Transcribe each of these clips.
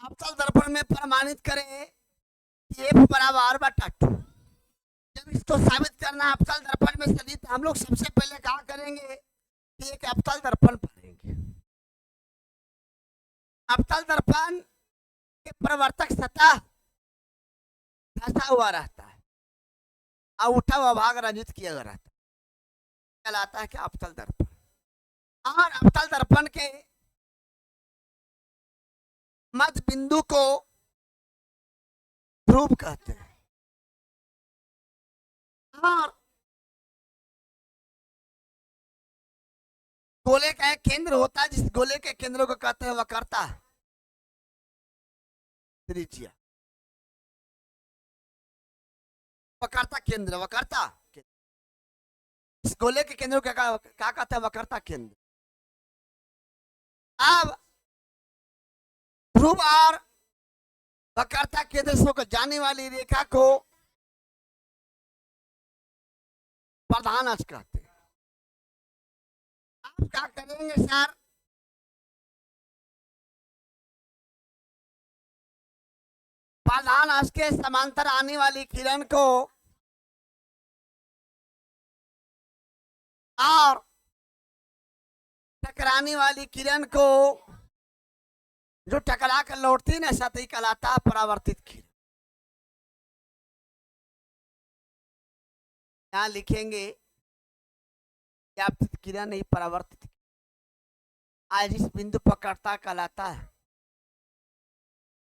अवतल दर्पण में प्रमाणित करें कि F बराबर R बटा 2। जब इसको साबित करना है अवतल दर्पण में सदी, तो हम लोग सबसे पहले क्या करेंगे कि एक अवतल दर्पण पढ़ेंगे। अवतल दर्पण के प्रवर्तक सतह धंसा हुआ रहता है और उठा हुआ भाग रंजित किया हुआ रहता है, कहलाता है कि अवतल दर्पण। और अवतल दर्पण के मध्य बिंदु को ध्रुव कहते हैं। और गोले का एक केंद्र होता है, जिस गोले के केंद्र को कहते हैं वक्रता त्रिज्या। वक्रता केंद्र, वक्रता इस गोले के केंद्र को क्या कहते हैं? वक्रता केंद्र। अब ध्रुव और वक्रता केंद्र से होकर जाने वाली रेखा को प्रधान अक्ष कहते हैं। आप क्या करेंगे सर? प्रधान अक्ष के समांतर आने वाली किरण को और टकराने वाली किरण को, जो टकरा कर लौटती ना, सतही कहलाता है परावर्तित किरण। यहां लिखेंगे व्याप्तित किरण नहीं, परावर्तित। आज इस बिंदु पर कर्ता कहलाता है,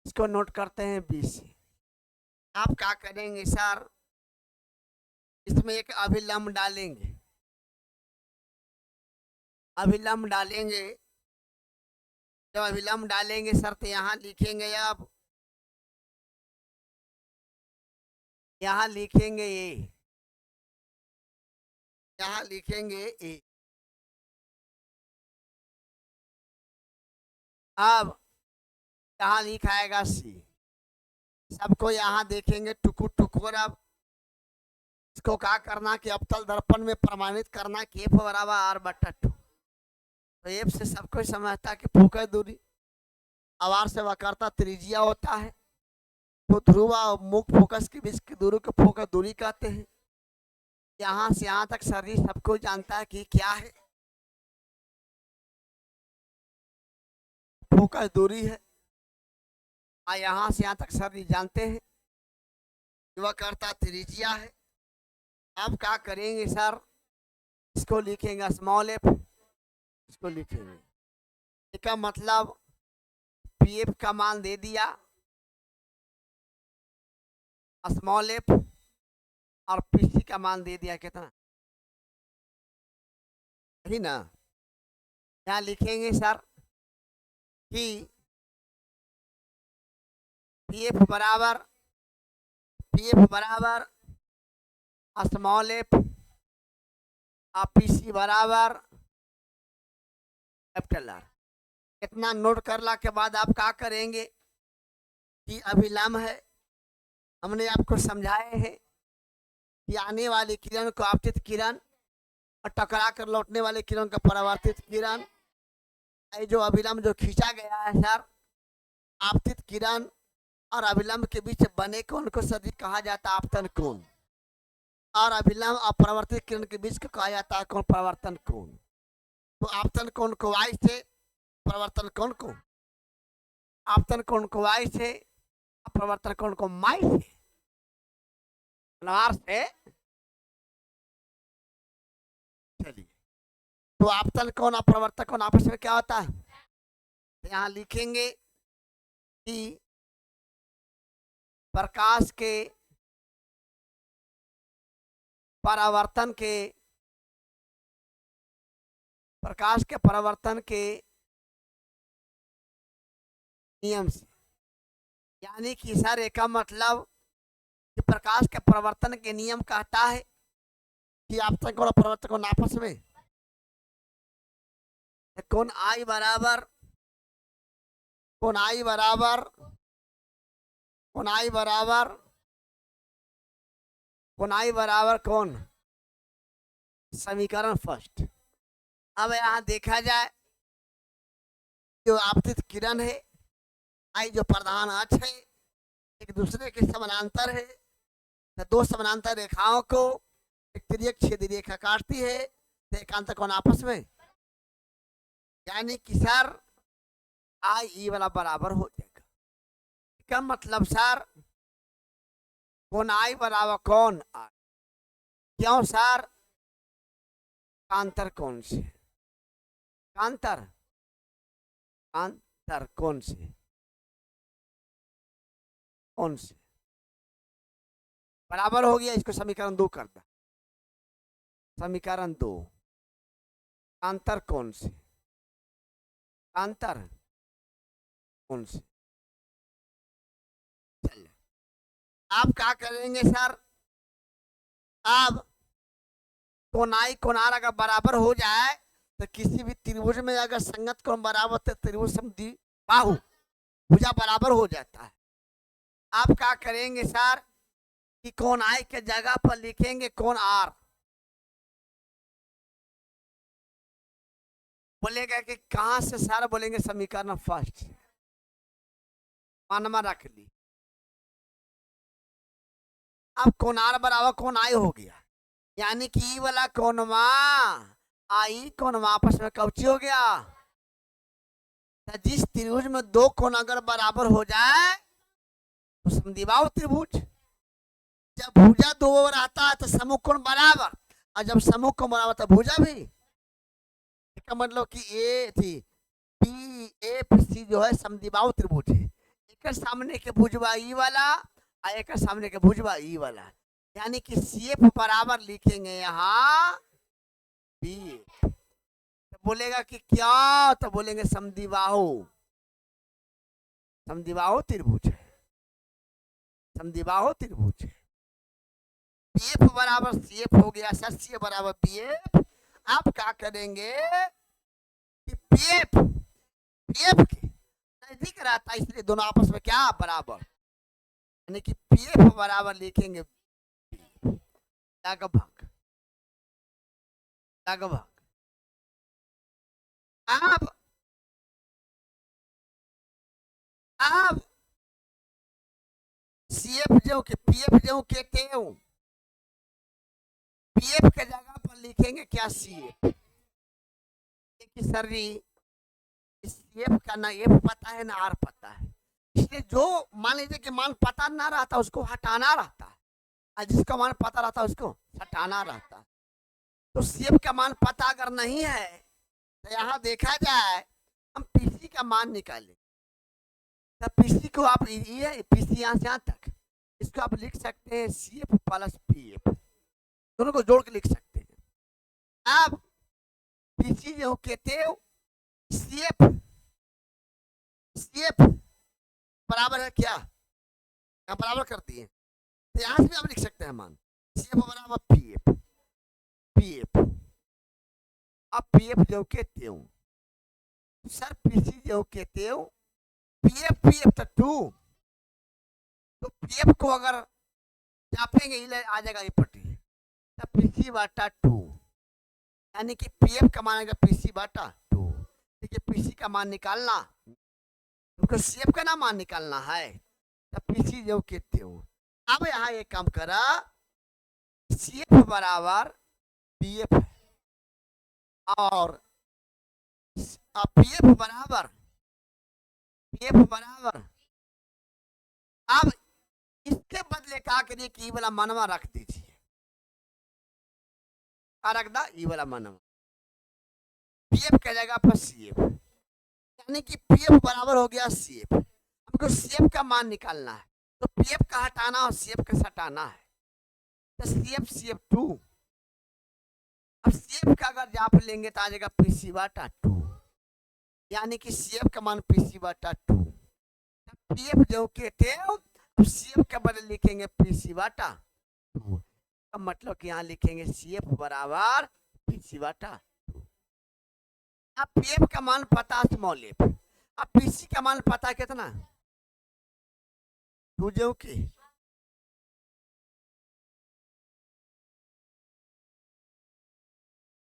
इसको नोट करते हैं 20 से। आप क्या करेंगे सर? इसमें एक अभिलंब डालेंगे। अभिलंब डालेंगे, जब अभिलंब डालेंगे सर तो यहां लिखेंगे, अब यहां लिखेंगे ए, यहां लिखेंगे ए। अब यहां लिखाएगा सी। सबको यहां देखेंगे टुकुर टुकुर। अब इसको क्या करना कि अवतल दर्पण में प्रमाणित करना कि F बराबर R बटा 2। तो F से सबको समझता है कि फोकस दूरी, आवार से वक्रता त्रिज्या होता है, तो ध्रुव और मुख्य फोकस के बीच की दूरी को फोकस दूरी कहते हैं। यहां से यहां तक शरीर सबको जानता है कि क्या है, फोकस दूरी है। और यहां से यहां तक शरीर जानते हैं वक्रता त्रिज्या है। अब क्या करेंगे सर? इसको लिखेंगे स्मॉल एफ, इसको लिखेंगे। इसका मतलब पीएफ का मान दे दिया स्मॉल एफ, और पीसी का मान दे दिया कितना, ही ना। यहाँ लिखेंगे सर कि पीएफ बराबर स्मॉल एफ और पीसी बराबर कैपिटल आर। इतना नोट करला के बाद आप क्या करेंगे कि अभिलंब है, हमने आपको समझाए हैं कि आने वाली किरण को आपतित किरण और टकरा कर लौटने वाले किरण का परावर्तित किरण। जो अभिलंब जो खींचा गया है सर, आपतित किरण और अभिलंब के बीच बने कोण को सदी कहा जाता है आपतन कोण, और अभिलंब और परावर्तित किरण के बीच को कहा जाता है कोण परावर्तन कोण। तो आपतन कोण को वाई से, परावर्तन कोण को, आपतन कोण को वाई से, परावर्तन कोण को माई से, आर से। चलिए, तो आपतन कोण और परावर्तन कोण आपस में क्या होता है? यहाँ लिखेंगे कि प्रकाश के परावर्तन के नियम से, यानी कि सर एक का मतलब कि प्रकाश के परावर्तन के नियम कहता है कि आपतन कोण और परावर्तन कोण आपस में कोण आई बराबर कौन समीकरण फर्स्ट। अब यहां देखा जाए जो आपतित किरण है आई जो प्रधान अक्ष है एक दूसरे के समानांतर है, तो दो समानांतर रेखाओं को एक तिर्यक छेदी रेखा काटती है, तो एकांतर कोण आपस में, यानी कि सर आई ई वाला बराबर हो जाएगा। क्या मतलब सर, कोण आई बराबर कौन आई, क्यों सर, कांतर कौन से, कांतर कांतर कौन से, कौन से बराबर हो गया, इसको समीकरण 2 कर दो, समीकरण 2, कांतर कौन से, कांतर कौन से। चलिए आप क्या करेंगे सर, अब कोणाई कोणार अगर बराबर हो जाए तो किसी भी त्रिभुज में अगर संगत कोण बराबर तो त्रिभुज समद्वि बाहु भुजा बराबर हो जाता है। आप क्या करेंगे सर कि कोणाई के जगह पर लिखेंगे कोण आर, बोलेगा कि कहां से सर, बोलेंगे समीकरण फर्स्ट, मानमा रख ली। अब कोणार बराबर कोणाई हो गया, यानी कि ई वाला कोणवा आई कोणवा आपस में कौची हो गया, तो जिस त्रिभुज में दो कोण अगर बराबर हो जाए तो समद्विबाहु त्रिभुज। जब भुजा दो रहता है तो समूह कोण बराबर, और जब समूह कोण बराबर तो भुजा भी। इसका मतलब कि ए थी पी एफ सी जो है समद्विबाहु त्रिभुज है, एक सामने के भुजवा ई वाला और एक सामने के भुजवा ई वाला, यानी कि सीएफ बराबर लिखेंगे यहाँ बी, तो बोलेगा कि क्या, तो बोलेंगे समद्विबाहु, समद्विबाहु त्रिभुज है, समद्विबाहु त्रिभुज है। पीएफ बराबर सीएफ हो गया सर, सी बराबर पीएफ। आप क्या करेंगे कि पीएफ पीएफ के नजदीक रहता है, इसलिए दोनों आपस में क्या बराबर, यानी कि पीएफ बराबर लिखेंगे लगभग, लगभग। अब सीएफ जो के पीएफ जो कहते हैं, पीएफ के जगह पर लिखेंगे क्या सीएफ, सर जी सीएफ का ना एफ पता है ना आर पता है, इसलिए जो मान लीजिए कि मान पता ना रहता उसको हटाना रहता है, और जिसका मान पता रहता है उसको हटाना रहता है। तो सीएफ का मान पता अगर नहीं है तो यहाँ देखा जाए हम पीसी का मान निकालें, तो पीसी को आप ये पीसी यहाँ से यहाँ तक इसको आप लिख सकते हैं सीएफ प्लस पीएफ, दोनों को जोड़ के लिख सकते हैं। अब पीसी जो कहते हो सीएफ, सीएफ बराबर है क्या, यहाँ बराबर करती है, तो यहाँ से भी आप लिख सकते हैं मान सीएफ बराबर पीएफ, पीएफ। अब पीएफ जो कहते हो सर, पीसी जो कहते हो पीएफ पीएफ तो 2, तो पीएफ को अगर चापेंगे आ जाएगा ये पट्टी, तो पीसी बाटा 2, यानी कि पीएफ का मान आएगा पीसी बाटा 2। ठीक है, पीसी का मान निकालना, तुमको सीएफ का ना मान निकालना है, तो पीसी जो कहते हो। अब यहाँ एक काम करा, सीएफ बराबर पीएफ और पीएफ बराबर, पीएफ बराबर, अब इसके बदले क्या करिए कि ई वाला मनवा रख दीजिए, रख दा ई वाला मनवा पीएफ के जगह पर सीएफ, यानी कि पीएफ बराबर हो गया सीएफ। हमको सीएफ का मान निकालना है, तो पीएफ का हटाना और सीएफ का हटाना है, तो सीएफ सीएफ 2। अब सीएफ का अगर जाप लेंगे तो आ जाएगा पीसी बाटा 2, यानी कि सीएफ का मान पीसी बाटा 2। पीएफ जो कहते हो, अब सीएफ के बदले लिखेंगे पीसी बाटा 2, का मतलब कि यहाँ लिखेंगे सीएफ बराबर पीसी बाटा 2। अब पीएफ का मान पता स्मॉल एफ, अब पीसी का मान पता कितना 2 जो के